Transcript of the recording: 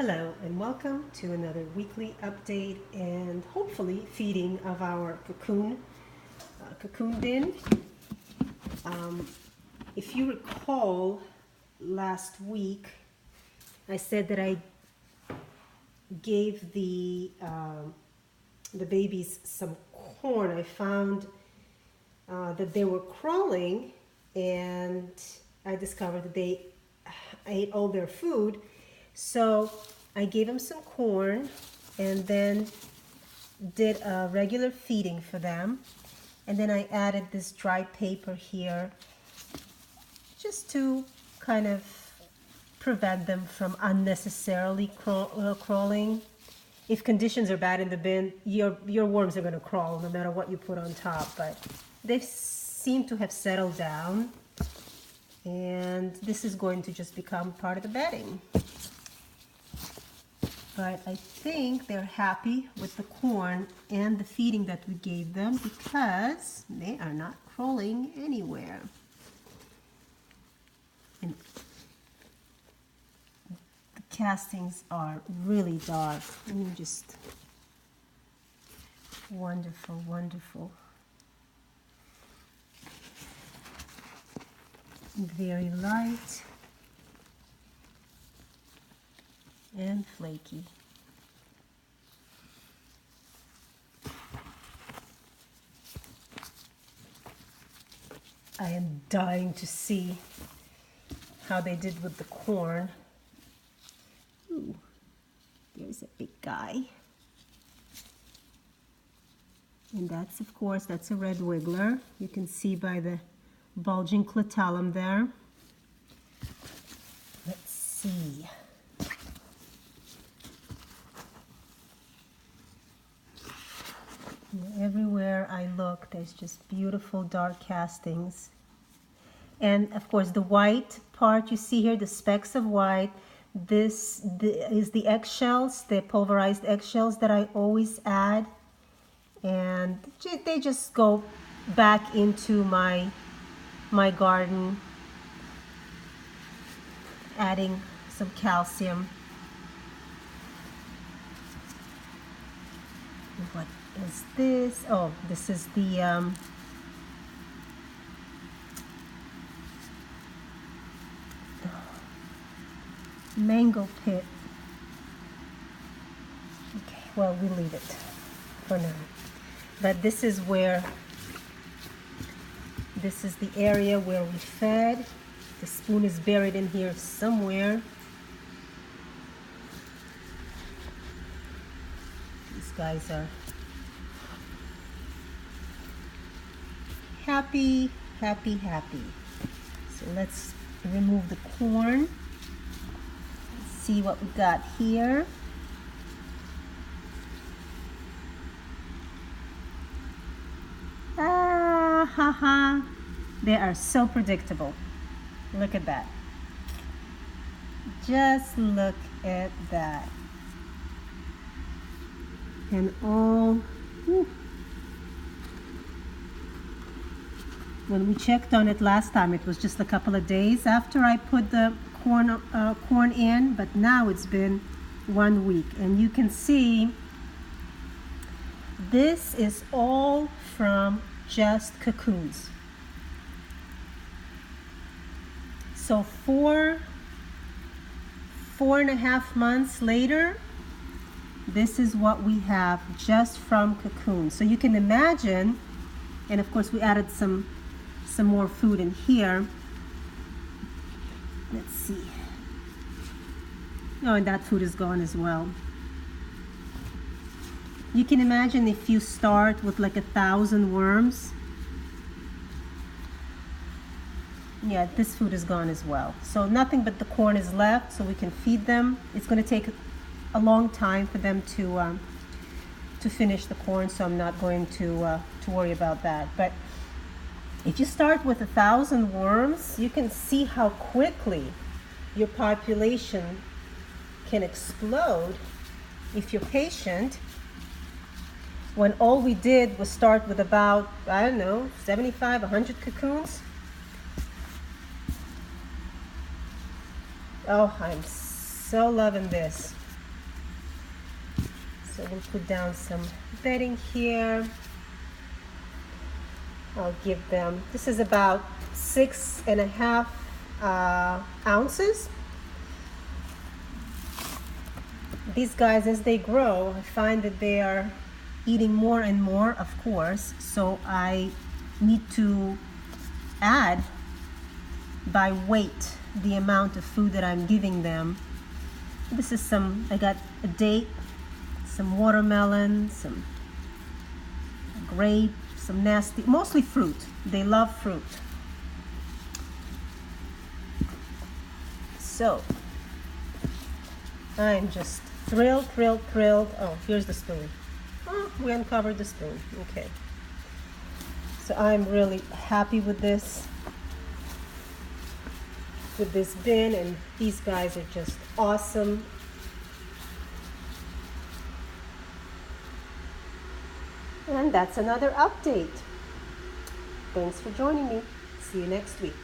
Hello and welcome to another weekly update and hopefully feeding of our cocoon bin. If you recall, last week I said that I gave the babies some corn. I found that they were crawling, and I discovered that they ate all their food. So I gave them some corn and then did a regular feeding for them. And then I added this dry paper here just to kind of prevent them from unnecessarily crawling. If conditions are bad in the bin, your worms are going to crawl no matter what you put on top. But they seem to have settled down, and this is going to just become part of the bedding. But I think they're happy with the corn and the feeding that we gave them because they are not crawling anywhere. And the castings are really dark. I mean, just wonderful, wonderful. Very light and flaky. I am dying to see how they did with the corn. Ooh, there's a big guy. And that's, of course, that's a red wiggler. You can see by the bulging clitellum there. Let's see. Everywhere I look, there's just beautiful dark castings. And of course, the white part you see here, the specks of white, this is the eggshells, the pulverized eggshells that I always add. And they just go back into my garden, adding some calcium. What is this? Oh, this is the mango pit. Okay, well, we leave it for now. But this is the area where we fed. The spoon is buried in here somewhere. These guys are happy, happy, happy. So let's remove the corn. Let's see what we got here. Ah, ha, ha. They are so predictable. Look at that. Just look at that. And all, whew. When we checked on it last time, it was just a couple of days after I put the corn in, but now it's been 1 week. And you can see this is all from just cocoons. So 4.5 months later, this is what we have just from cocoons. So you can imagine, and of course we added some more food in here. Let's see. Oh, and that food is gone as well. You can imagine if you start with like 1,000 worms. Yeah, this food is gone as well. So nothing but the corn is left, so we can feed them. It's going to take a long time for them to finish the corn, so I'm not going to worry about that. But if you start with 1,000 worms, you can see how quickly your population can explode if you're patient. When all we did was start with about, I don't know, 75, 100 cocoons. Oh, I'm so loving this. So we'll put down some bedding here. I'll give them, this is about 6.5 ounces. These guys, as they grow, I find that they are eating more and more, of course, so I need to add by weight the amount of food that I'm giving them. This is some, I got a date, some watermelon, some grape, some nasty, mostly fruit. They love fruit. So I'm just thrilled. Oh, here's the spoon. Oh, we uncovered the spoon. Okay. So I'm really happy with this bin, and these guys are just awesome. And that's another update. Thanks for joining me. See you next week.